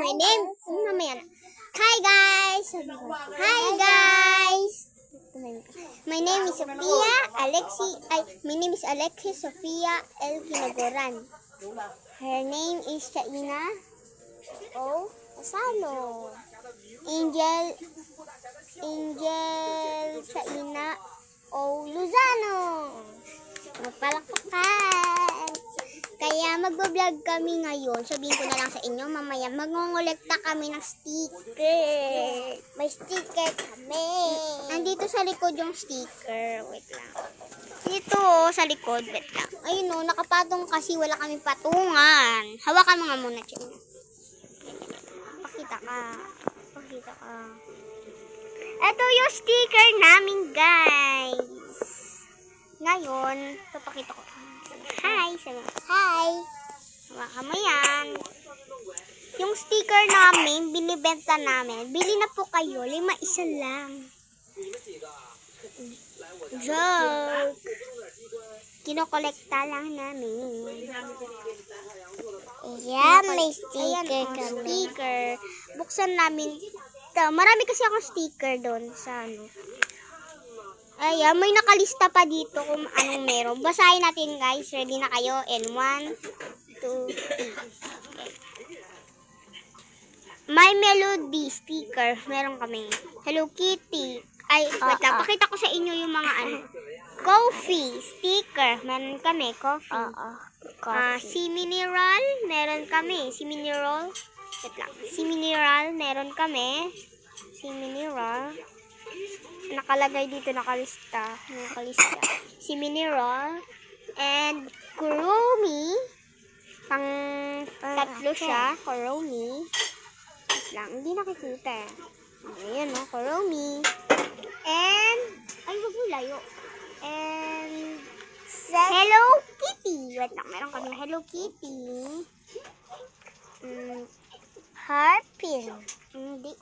My name, mamaya na. Hi guys! Hi guys! My name is Alexis Sofia L. Kinagoran. Her name is Shaina O. Asalo. Angel Shaina O. Luzano. Palakpakan. Kaya magbablog kami ngayon. Sabihin ko na lang sa inyo, mamaya magngongolekta kami ng sticker. May sticker kami. Andito sa likod yung sticker. Wait lang. Dito sa likod. Wait lang. Ayun o, nakapatong kasi wala kami patungan. Hawakan mo nga muna, Chino. Pakita ka. Ito yung sticker namin, guys. Ngayon, papakita ko. Hi! Hi! Hawakan mo yan. Yung sticker namin, binibenta namin. Bili na po kayo. 5 isa lang. Joke! Kinokolekta lang namin. Ayan, may sticker kami. Sticker. Buksan namin. Marami kasi akong sticker doon sa ano. Ayan, may nakalista pa dito kung anong meron. Basahin natin, guys. Ready na kayo? And 1, 2, 3. My Melody sticker. Meron kami. Hello Kitty. Ay, wait lang. Pakita ko sa inyo yung mga ano. Coffee sticker. Meron kami. Coffee. Si Mineral. Meron kami. Si Mineral. Wait lang. Si Mineral. Meron kami. Si Mineral. Nakalagay dito, nakalista. Si Mineral and Kuromi. Pang tatlo siya. Kuromi. Lang, hindi nakikita. Ayan o, Kuromi. And, ay, wag mo layo. And, Hello Kitty. Wait lang, meron kami Hello Kitty. Harpin. Hindi.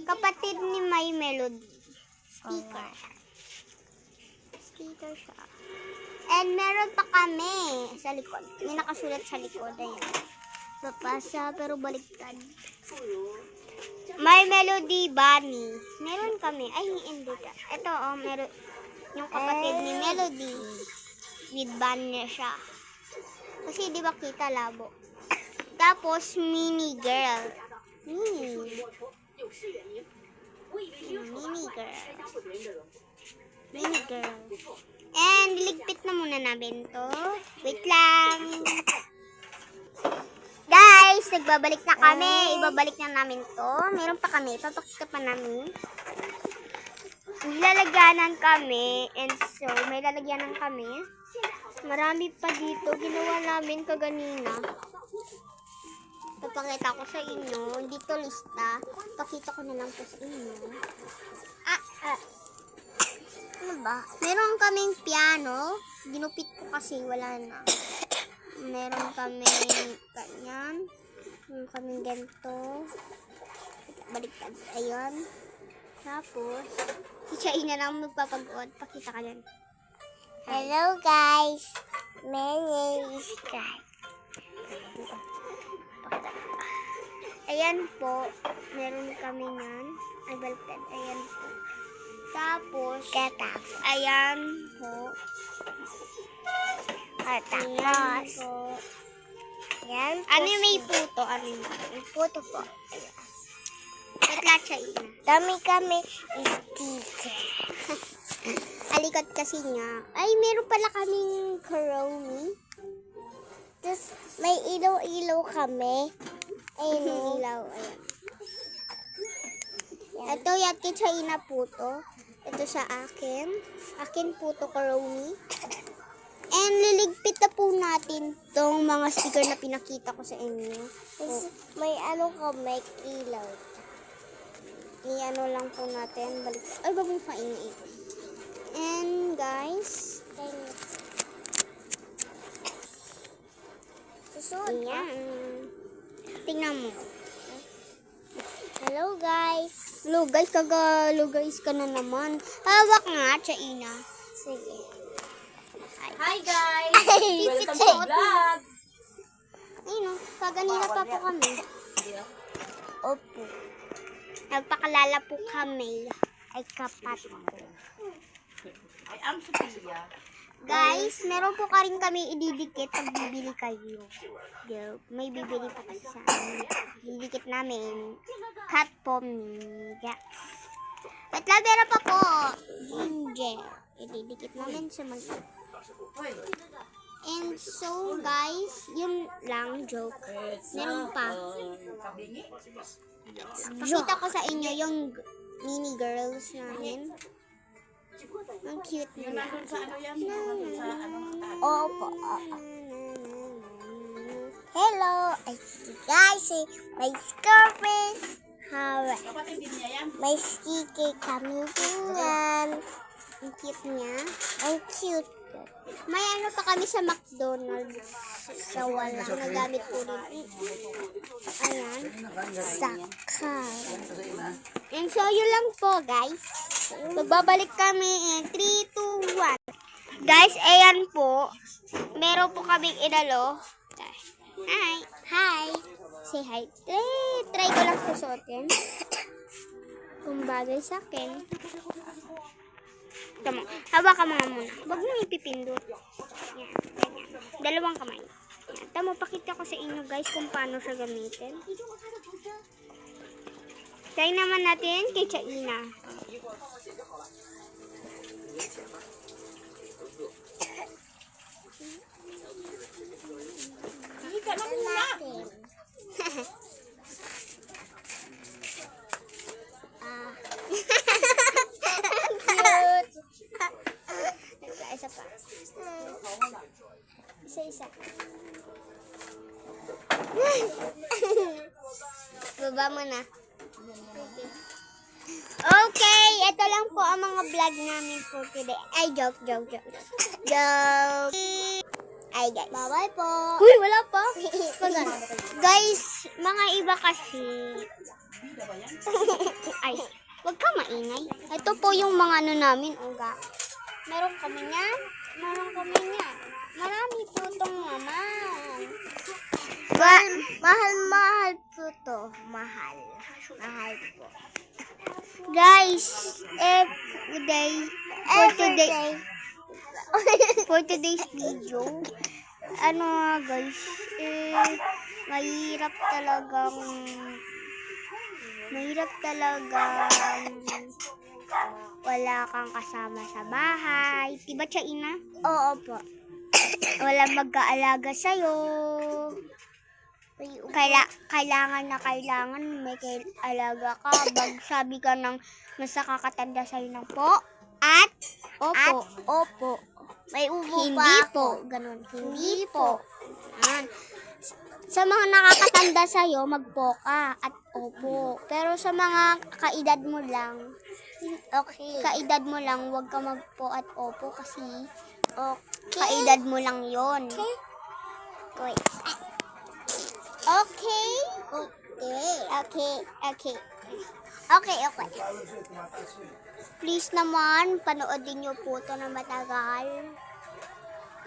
Kapatid ni My Melody. Sticker siya. And meron pa kami sa likod. May nakasulat sa likod. Ayan. Papasa pero baliktad. My Melody Bunny. Meron kami. Ay, hindi ka. Ito, meron. Yung kapatid ni Melody. With bunny siya. Kasi di ba kita labo. Tapos, Mini Girl. Mini Girl. And ligpit na muna namin to. Wait lang. Guys, nagbabalik na kami. Ibabalik na namin to. Meron pa kami. Papakita pa namin. Lalagyanan kami. And so, may lalagyanan kami. Marami pa dito. Ginawa namin kaganina. Papakita ko sa inyo. Dito lista. Pakita ko na lang po sa inyo. Ano ba? Meron kaming piano. Ginupit ko kasi wala na. Meron kaming ganyan. Meron kaming ganito. Baliktad. Ayun. Tapos, si Shaina lang magpapag-on. Pakita ka dyan. Hello guys. My name is Kai. Ayan po, meron kami yan. Ay, baliktad. Ayan po. Tapos, ayan po. Tapos, ayan po. Ano yung may puto? Ano yung may puto po? Ayan. Tatlat siya ina. Dami kami sticker. Alikot kasi niya. Ay, meron pala kaming Kuromi. Tapos, may ilaw-ilaw kami. Ayun yung ilaw. Ayan. Ito yung kay Shaina po to. Ito sa akin. Akin po to, Kuromi. And liligpit na po natin tong mga sticker na pinakita ko sa inyo. May ano ka, may ilaw. I-ano lang po natin. Balik. Ay, wag mong painiin. And guys, ayan. Tingnan mo. Hello guys. Hello guys, hello guys ka na naman. Hawak nga, Shaina. Sige. Hi guys! Welcome to vlog! Ayun o, kaganina pa po kami. Opo. Nagpakalala po kami. Ay kapat po. I am Sophia. Guys, meron po ka rin kami ididikit pag bibili kayo. May bibili pa kasi sa amin. Didikit namin. Cut po niya. At meron pa po. Ginger. Ididikit namin sa mga. And so, guys, yun lang joke. Meron pa. Pakita ko sa inyo yung mini girls namin. Ang cute nila. Sa ano yan? Sa ano? Opo. Hello. I see guys. My girlfriend. How? Kapatid din niya yan. May sticky kami din. Ang cute niya. Ang cute. May ano pa kami sa McDonald's. Sa wala. Nagamit po rin. Ayan. Saka. And so, yun lang po, guys. Magbabalik kami in 3, 2, 1. Guys, ayan po. Meron po kaming inalo. Hi. Hi. Say hi. Try ko lang susuotin. Kung bagay sa akin. Tama. Haba ka mga muna. Huwag mo ipipindot. Yan. Ganyan. Dalawang kamay. Yan. Tama, pakita ko sa inyo guys kung paano siya gamitin. Try naman natin kay Chaina. Hindi ka na muna. Cute. Isa pa. Isa. Baba mo na. Okay, ito lang po ang mga vlog namin for today. Ay, joke. Ay, guys. Bye-bye po. Uy, wala pa. Guys, mga iba kasi. Ay, wag ka maingay. Ito po yung mga ano namin, uga. Meron kami niyan. Marami po itong naman. Mahal po to. Mahal po. Guys, for today's video, ano nga guys, mahirap talagang wala kang kasama sa bahay. Diba, Chaina? Oo po. Wala mag-aalaga sa'yo. Kailangan may alaga ka. Sabi ka ng mas nakakatanda sa'yo ng po. At opo. May ubo pa ako. Ganun. Hindi po. Yan. Sa mga nakakatanda sa'yo, magpo ka at opo. Pero sa mga kaedad mo lang, huwag ka magpo at opo kasi kaedad mo lang yon. Okay. Please naman, panoodin nyo po ito na matagal.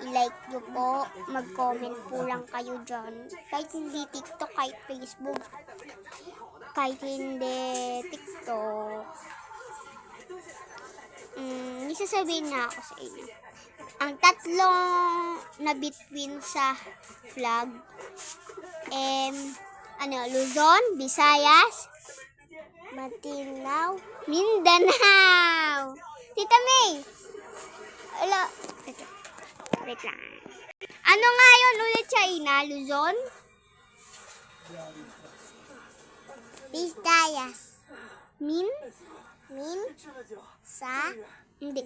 I-like nyo po. Mag-comment po lang kayo dyan. Kahit hindi TikTok, kahit Facebook. Kahit hindi TikTok. May sasabihin na ako sa inyo. Ang tatlong na between sa flag, Luzon, Visayas, Mindanao. Tita May! Wait lang. Ano nga yun ulit, Chaina? Luzon? Visayas. Hindi.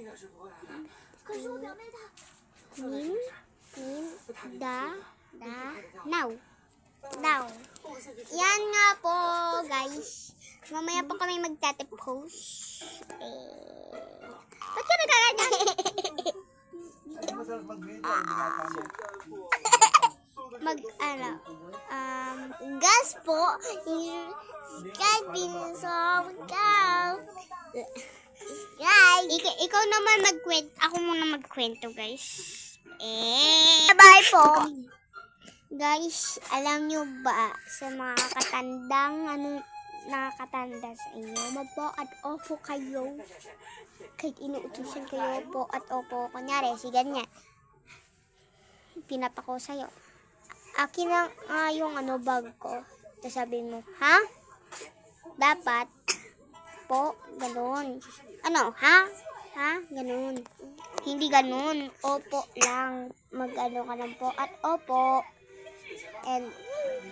Now. Yan nga po, guys. Mamaya pa kami magtate-post. Ba't ka nagkaganyan? Gas po. Ikaw naman magkwento. Ako muna magkwento, guys. Bye po. Guys, alam nyo ba sa mga katandang nakakatanda sa inyo, magpo at opo kayo. Kahit inuutusan kayo po at opo, kunyari, si ganyan. Pinapako sa'yo. Akin lang yung bag ko. Tapos sabihin mo, ha? Dapat po, ganun. Ano, ha? Ha? Ganun. Hindi ganun. Opo lang. Mag-ano ka lang po at opo.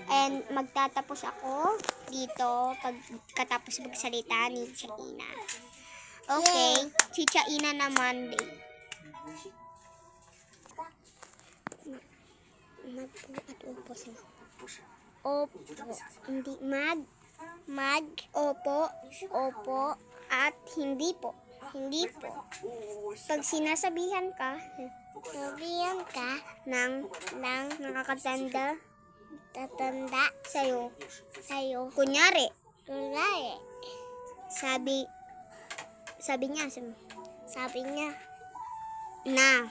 And magtatapos ako dito pagkatapos magsalita ni Tita Ina. Okay, si Tita Ina naman din. Magpo at opo sila. Opo. Hindi opo, at hindi po. Hindi po. Pag sinasabihan ka ng nakakatanda, tatanda sa'yo. Kunyari, sabi niya, na,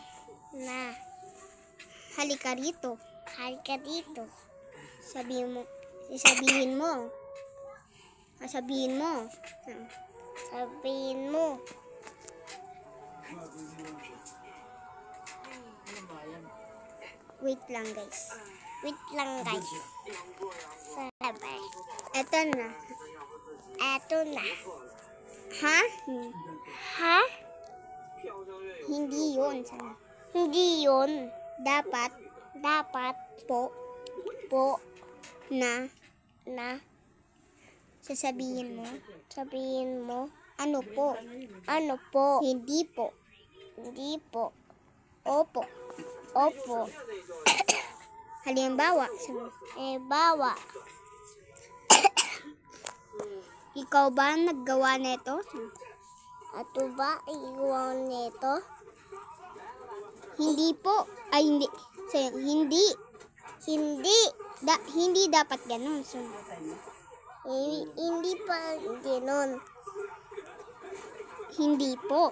halika rito. Sabihin mo. Wait lang guys. Sabi. Eto na. Ha? Hindi yun. Dapat po na sasabihin mo. Ano po? Hindi po. Opo. Halimbawa, ikaw ba naggawa nito? Ato ba igawa nito? Hindi po. Ay, hindi. Hindi dapat ganun. Hindi pa ganun. Hindi po.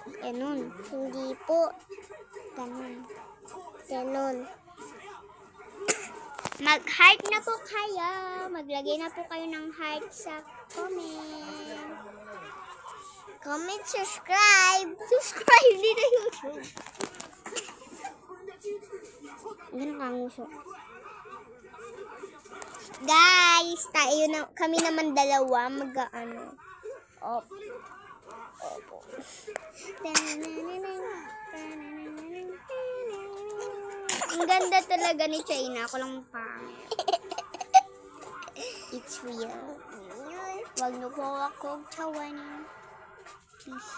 Ganun. Mag-heart na po kayo. Maglagay na po kayo ng heart sa comment. Subscribe din na YouTube. Ganun ka nguso. Guys, kami naman dalawa mag-ano. Opo. Ang ganda talaga ni China. Ako lang pangit. It's real. Wag niyo po akong tawanin. Please.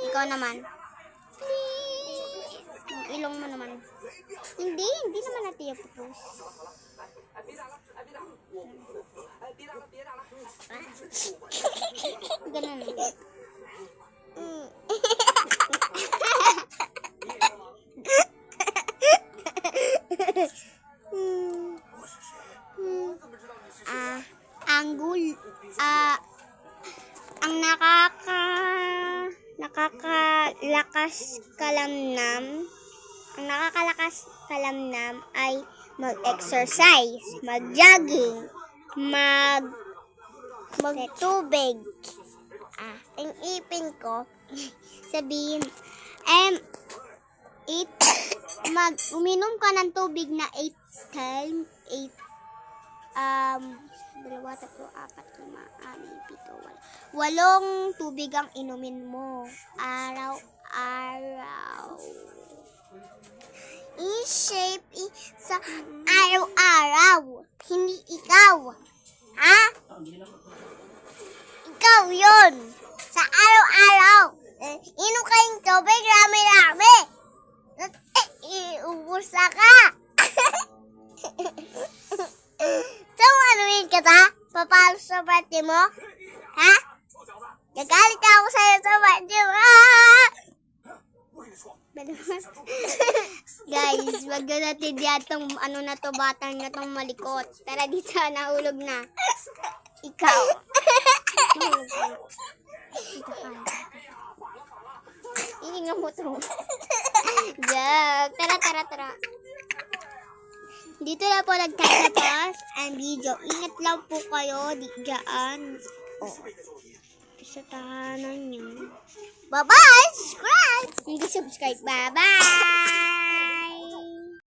Ikaw naman. Please. Ang ilong mo naman. Hindi naman natin i-propose. Ganun. Ang nakakalakas kalamnam ay mag-exercise, mag-jogging, magtubig. Ang ipin ko, sabihin, uminom ka ng tubig na 8 times, 8 tubig ang inumin mo araw-araw. I-shape sa araw-araw, hindi ikaw. Ha? Ikaw yun. Sa araw-araw. Inom kayong tubig, rami-rami. Ubus na ka. So, anuin ka ta? Papalo sa birthday mo? Ha? Gagalit ako sa'yo sa birthday mo. Guys, wag na natin diyatong batang na tong malikot. Tara dito, nahulog na. Ikaw. Hininga mo to. Joke. Tara. Dito na po nagtatapos ang video. Ingat lang po kayo dyan. Oh. Sa tahanan nyo. Bye-bye! Subscribe! Hindi subscribe. Bye-bye!